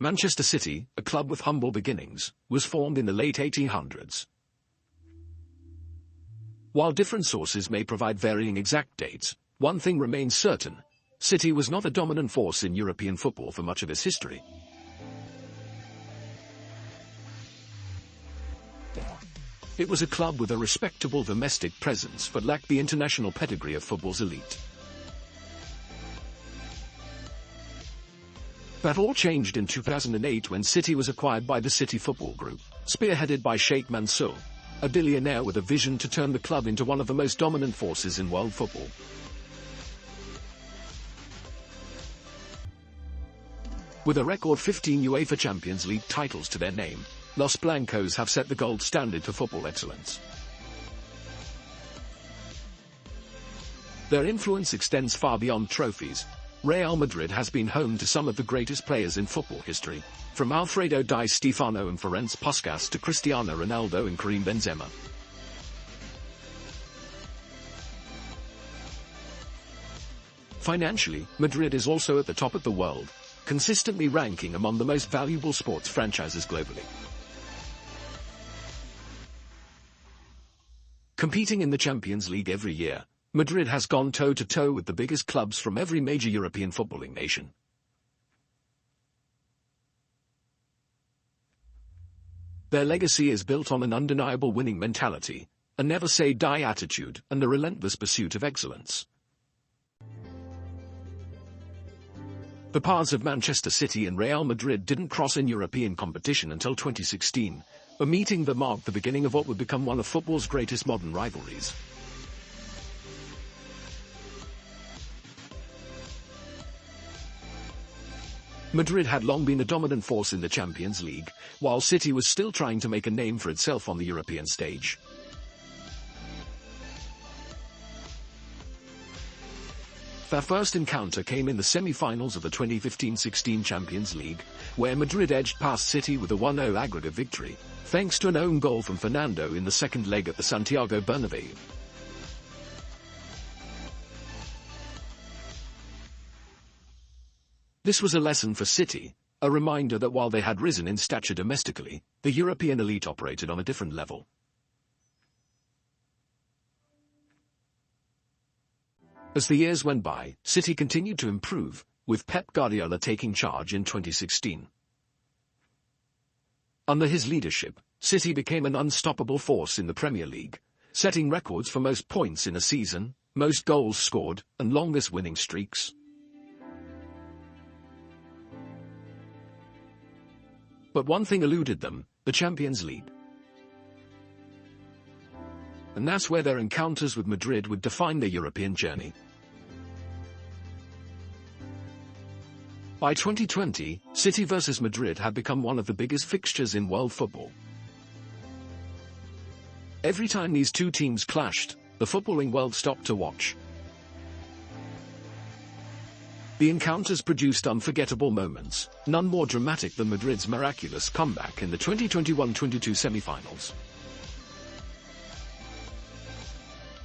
Manchester City, a club with humble beginnings, was formed in the late 1800s. While different sources may provide varying exact dates, one thing remains certain: City was not a dominant force in European football for much of its history. It was a club with a respectable domestic presence but lacked the international pedigree of football's elite. That all changed in 2008 when City was acquired by the City Football Group, spearheaded by Sheikh Mansour, a billionaire with a vision to turn the club into one of the most dominant forces in world football. With a record 15 UEFA Champions League titles to their name, Los Blancos have set the gold standard for football excellence. Their influence extends far beyond trophies. Real Madrid has been home to some of the greatest players in football history, from Alfredo Di Stefano and Ferenc Puskás to Cristiano Ronaldo and Karim Benzema. Financially, Madrid is also at the top of the world, consistently ranking among the most valuable sports franchises globally. Competing in the Champions League every year, Madrid has gone toe-to-toe with the biggest clubs from every major European footballing nation. Their legacy is built on an undeniable winning mentality, a never-say-die attitude, and a relentless pursuit of excellence. The paths of Manchester City and Real Madrid didn't cross in European competition until 2016, a meeting that marked the beginning of what would become one of football's greatest modern rivalries. Madrid had long been a dominant force in the Champions League, while City was still trying to make a name for itself on the European stage. Their first encounter came in the semi-finals of the 2015-16 Champions League, where Madrid edged past City with a 1-0 aggregate victory, thanks to an own goal from Fernando in the second leg at the Santiago Bernabeu. This was a lesson for City, a reminder that while they had risen in stature domestically, the European elite operated on a different level. As the years went by, City continued to improve, with Pep Guardiola taking charge in 2016. Under his leadership, City became an unstoppable force in the Premier League, setting records for most points in a season, most goals scored, and longest winning streaks. But one thing eluded them: the Champions League. And that's where their encounters with Madrid would define their European journey. By 2020, City vs Madrid had become one of the biggest fixtures in world football. Every time these two teams clashed, the footballing world stopped to watch. The encounters produced unforgettable moments, none more dramatic than Madrid's miraculous comeback in the 2021-22 semi-finals.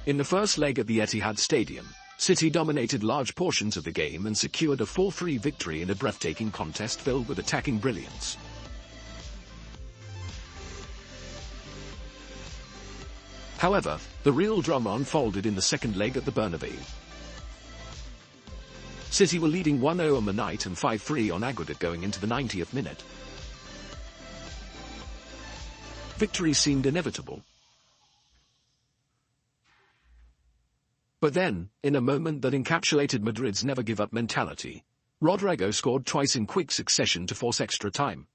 In the first leg at the Etihad Stadium, City dominated large portions of the game and secured a 4-3 victory in a breathtaking contest filled with attacking brilliance. However, the real drama unfolded in the second leg at the Bernabeu. City were leading 1-0 on the night and 5-3 on aggregate going into the 90th minute. Victory seemed inevitable. But then, in a moment that encapsulated Madrid's never-give-up mentality, Rodrygo scored twice in quick succession to force extra time.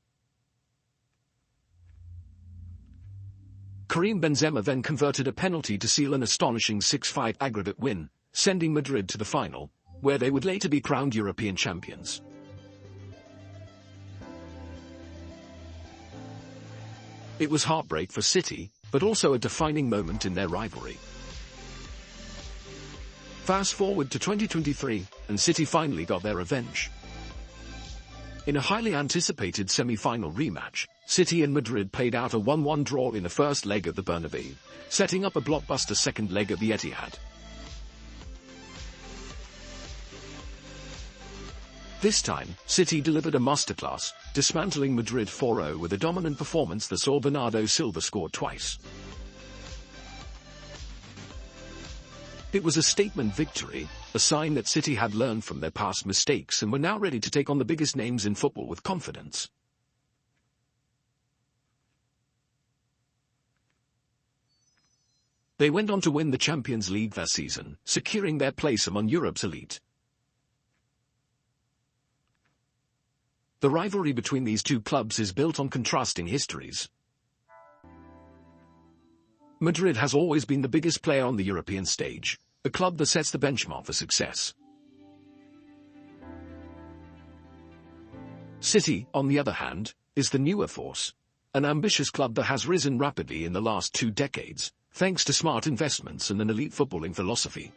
Karim Benzema then converted a penalty to seal an astonishing 6-5 aggregate win, sending Madrid to the final, where they would later be crowned European champions. It was heartbreak for City, but also a defining moment in their rivalry. Fast forward to 2023, and City finally got their revenge. In a highly anticipated semi-final rematch, City and Madrid played out a 1-1 draw in the first leg at the Bernabeu, setting up a blockbuster second leg at the Etihad. This time, City delivered a masterclass, dismantling Madrid 4-0 with a dominant performance that saw Bernardo Silva score twice. It was a statement victory, a sign that City had learned from their past mistakes and were now ready to take on the biggest names in football with confidence. They went on to win the Champions League that season, securing their place among Europe's elite. The rivalry between these two clubs is built on contrasting histories. Madrid has always been the biggest player on the European stage, a club that sets the benchmark for success. City, on the other hand, is the newer force, an ambitious club that has risen rapidly in the last 2 decades, thanks to smart investments and an elite footballing philosophy.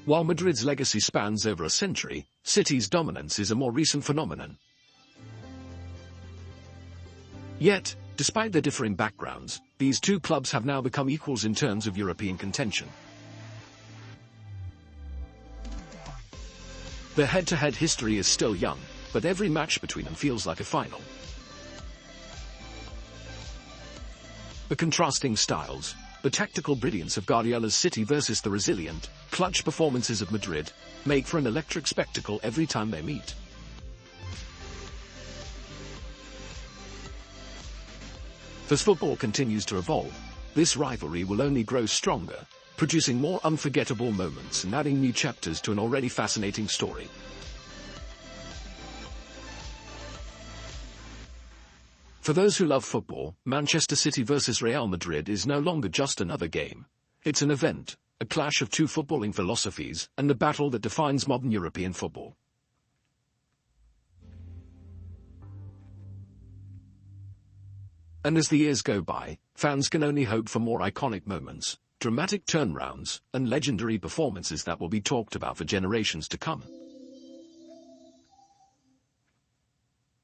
While Madrid's legacy spans over a century, City's dominance is a more recent phenomenon. Yet, despite their differing backgrounds, these two clubs have now become equals in terms of European contention. Their head-to-head history is still young, but every match between them feels like a final. The contrasting styles, the tactical brilliance of Guardiola's City versus the resilient, clutch performances of Madrid, make for an electric spectacle every time they meet. As football continues to evolve, this rivalry will only grow stronger, producing more unforgettable moments and adding new chapters to an already fascinating story. For those who love football, Manchester City versus Real Madrid is no longer just another game. It's an event, a clash of two footballing philosophies, and a battle that defines modern European football. And as the years go by, fans can only hope for more iconic moments, dramatic turnarounds, and legendary performances that will be talked about for generations to come.